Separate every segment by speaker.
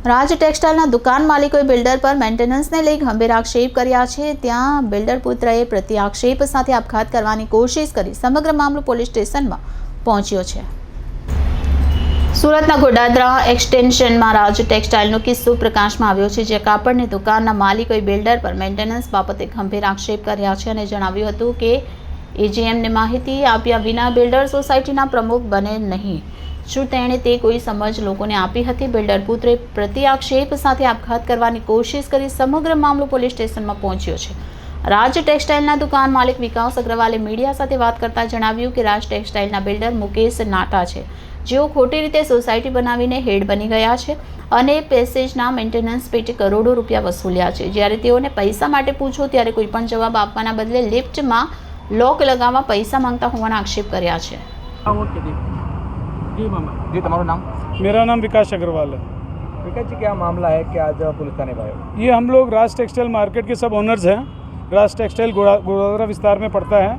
Speaker 1: રાજ ટેક્સટાઇલના દુકાન માલિકોએ બિલ્ડર પર મેન્ટેનન્સને લઈ ગંભીર આક્ષેપ કર્યા છે। ત્યાં બિલ્ડર પુત્રએ પ્રતિ આક્ષેપ સાથે આપઘાત કરવાની કોશિશ કરી સમગ્ર મામલો પોલીસ સ્ટેશનમાં પહોંચ્યો છે। સુરતના ગોડાદરા એક્સટેન્શનમાં રાજ ટેક્સટાઇલનો કિસ્સો પ્રકાશમાં આવ્યો છે, જે કાપડની દુકાનના માલિકોએ બિલ્ડર પર મેન્ટેનન્સ બાબતે ગંભીર આક્ષેપ કર્યા છે અને જણાવ્યું હતું કે એજીએમને માહિતી આપ્યા વિના બિલ્ડર સોસાયટીના પ્રમુખ બને નહીં। શું તેણે તે કોઈ સમજ લોકોને આપી હતી? બિલ્ડર પુત્રે પ્રતિ આક્ષેપ સાથે આપઘાત કરવાની કોશિશ કરી સમગ્ર મામલો પોલીસ સ્ટેશનમાં પહોંચ્યો છે। રાજ ટેક્સટાઇલના દુકાન માલિક વિકાસ અગ્રવાલે મીડિયા સાથે વાત કરતા જણાવ્યું કે રાજ ટેક્સટાઇલના બિલ્ડર મુકેશ નાટા છે, જેઓ ખોટી રીતે સોસાયટી બનાવીને હેડ બની ગયા છે અને પેસેજના મેન્ટેનન્સ પેટે કરોડો રૂપિયા વસૂલ્યા છે। જ્યારે તેઓને પૈસા માટે પૂછો ત્યારે કોઈ પણ જવાબ આપવાના બદલે લિફ્ટમાં લોક लगावा पैसा मांगता होवाना आक्षेप कर्या छे।
Speaker 2: जी मामा जी, तुम्हारा नाम?
Speaker 3: मेरा नाम विकास अग्रवाल है।
Speaker 2: विकास जी, क्या मामला है कि आज पुलिस थाने आए?
Speaker 3: ये हम लोग राज टेक्सटाइल मार्केट के सब ओनर्स हैं। राज टेक्सटाइल गोदावरा विस्तार में पड़ता है।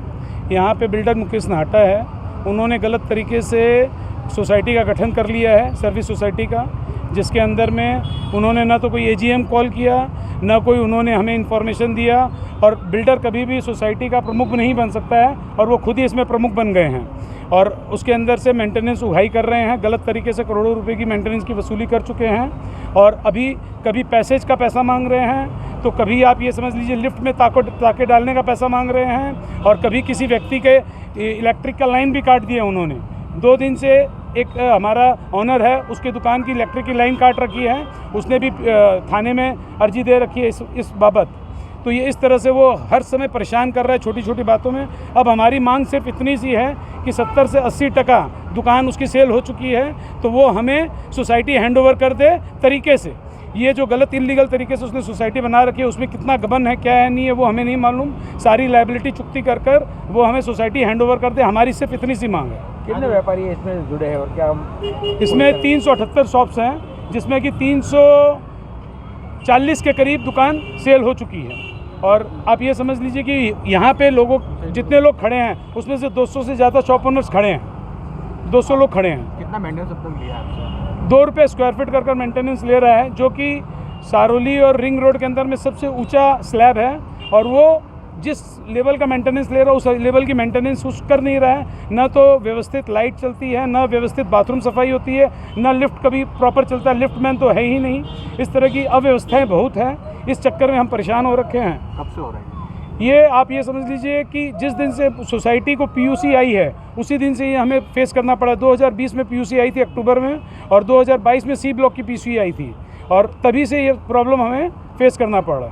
Speaker 3: यहाँ पे बिल्डर मुकेश नाटा है। उन्होंने गलत तरीके से सोसाइटी का गठन कर लिया है, सर्विस सोसाइटी का, जिसके अंदर में उन्होंने ना तो कोई एजीएम कॉल किया, ना कोई उन्होंने हमें इन्फॉर्मेशन दिया। और बिल्डर कभी भी सोसाइटी का प्रमुख नहीं बन सकता है और वो खुद ही इसमें प्रमुख बन गए हैं और उसके अंदर से मेंटेनेंस उगाही कर रहे हैं। गलत तरीके से करोड़ों रुपए की मेंटेनेंस की वसूली कर चुके हैं और अभी कभी पैसेज का पैसा मांग रहे हैं, तो कभी आप ये समझ लीजिए लिफ्ट में ताके डालने का पैसा मांग रहे हैं और कभी किसी व्यक्ति के इलेक्ट्रिक का लाइन भी काट दिया उन्होंने। 2 दिन से एक हमारा ऑनर है, उसके दुकान की इलेक्ट्रिक की लाइन काट रखी है, उसने भी थाने में अर्जी दे रखी है इस बाबत। तो ये इस तरह से वो हर समय परेशान कर रहा है छोटी छोटी बातों में। अब हमारी मांग सिर्फ इतनी सी है कि 70 से 80% दुकान उसकी सेल हो चुकी है, तो वो हमें सोसाइटी हैंड ओवर कर दे तरीके से। ये जो गलत इलीगल तरीके से उसने सोसाइटी बना रखी है, उसमें कितना गबन है क्या है नहीं है वो हमें नहीं मालूम। सारी लायबिलिटी चुकती कर कर वो हमें सोसाइटी हैंड ओवर कर दे। हमारी सिर्फ इतनी सी मांग है।
Speaker 2: कितने व्यापारी इसमें जुड़े हैं और क्या
Speaker 3: इसमें 378 शॉप्स हैं, जिसमें कि 340 के करीब दुकान सेल हो चुकी है। और आप ये समझ लीजिए कि यहाँ पे लोगों जितने लोग खड़े हैं उसमें से 200 से ज़्यादा शॉप ओनर्स खड़े हैं। 200 लोग खड़े हैं।
Speaker 2: कितना मेंटेनेंस अब तक लिया आपसे?
Speaker 3: 2 रुपये स्क्वायर फीट कर मेंटेनेंस ले रहा है, जो कि सारोली और रिंग रोड के अंदर में सबसे ऊंचा स्लैब है और वो जिस लेवल का मेंटेनेंस ले रहा है उस लेवल की मेंटेनेंस कुछ कर नहीं रहा है। न तो व्यवस्थित लाइट चलती है, न व्यवस्थित बाथरूम सफाई होती है, न लिफ्ट कभी प्रॉपर चलता है। लिफ्ट मैन तो है ही नहीं। इस तरह की अव्यवस्थाएं बहुत हैं। इस चक्कर में हम परेशान हो रखे हैं।
Speaker 2: कब से हो रहा है
Speaker 3: ये? आप ये समझ लीजिए कि जिस दिन से सोसाइटी को पीयूसी आई है उसी दिन से ये हमें फेस करना पड़ा। 2020 में पीयूसी आई थी अक्टूबर में और 2022 में सी ब्लॉक की पीयूसी आई थी और तभी से ये प्रॉब्लम हमें फेस करना पड़ा।